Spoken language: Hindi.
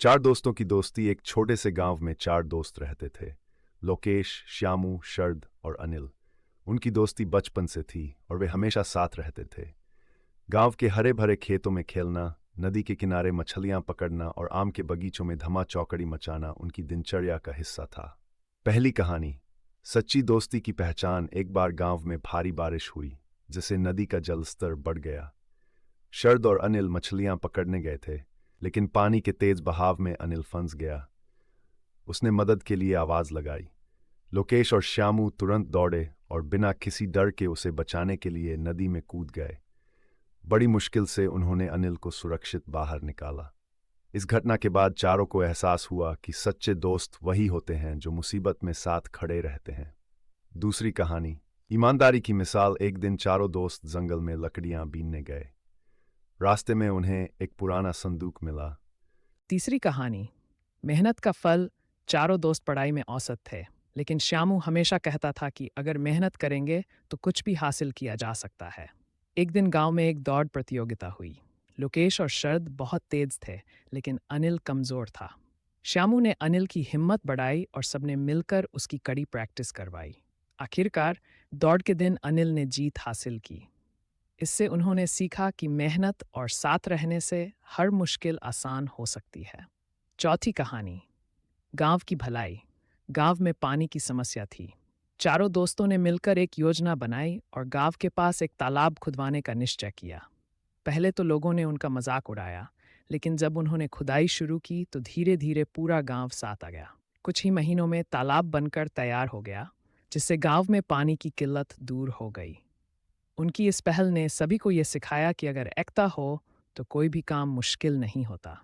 चार दोस्तों की दोस्ती। एक छोटे से गांव में चार दोस्त रहते थे। लोकेश, श्यामू, शरद और अनिल। उनकी दोस्ती बचपन से थी और वे हमेशा साथ रहते थे। गांव के हरे भरे खेतों में खेलना, नदी के किनारे मछलियां पकड़ना और आम के बगीचों में धमा चौकड़ी मचाना उनकी दिनचर्या का हिस्सा था। पहली कहानी। सच्ची दोस्ती की पहचान। एक बार गांव में भारी बारिश हुई, जिससे नदी का जलस्तर बढ़ गया। शरद और अनिल मछलियां पकड़ने गए थे, लेकिन पानी के तेज बहाव में अनिल फंस गया। उसने मदद के लिए आवाज लगाई। लोकेश और श्यामू तुरंत दौड़े और बिना किसी डर के उसे बचाने के लिए नदी में कूद गए। बड़ी मुश्किल से उन्होंने अनिल को सुरक्षित बाहर निकाला। इस घटना के बाद चारों को एहसास हुआ कि सच्चे दोस्त वही होते हैं जो मुसीबत में साथ खड़े रहते हैं। दूसरी कहानी। ईमानदारी की मिसाल। एक दिन चारों दोस्त जंगल में लकड़ियां बीनने गए। रास्ते में उन्हें एक पुराना संदूक मिला। तीसरी कहानी। मेहनत का फल। चारों दोस्त पढ़ाई में औसत थे, लेकिन श्यामू हमेशा कहता था कि अगर मेहनत करेंगे तो कुछ भी हासिल किया जा सकता है। एक दिन गांव में एक दौड़ प्रतियोगिता हुई। लोकेश और शरद बहुत तेज थे, लेकिन अनिल कमजोर था। श्यामू ने अनिल की हिम्मत बढ़ाई और सबने मिलकर उसकी कड़ी प्रैक्टिस करवाई। आखिरकार दौड़ के दिन अनिल ने जीत हासिल की। इससे उन्होंने सीखा कि मेहनत और साथ रहने से हर मुश्किल आसान हो सकती है। चौथी कहानी। गांव की भलाई। गांव में पानी की समस्या थी। चारों दोस्तों ने मिलकर एक योजना बनाई और गांव के पास एक तालाब खुदवाने का निश्चय किया। पहले तो लोगों ने उनका मजाक उड़ाया, लेकिन जब उन्होंने खुदाई शुरू की तो धीरे धीरे पूरा गांव साथ आ गया। कुछ ही महीनों में तालाब बनकर तैयार हो गया, जिससे गांव में पानी की किल्लत दूर हो गई। उनकी इस पहल ने सभी को यह सिखाया कि अगर एकता हो तो कोई भी काम मुश्किल नहीं होता।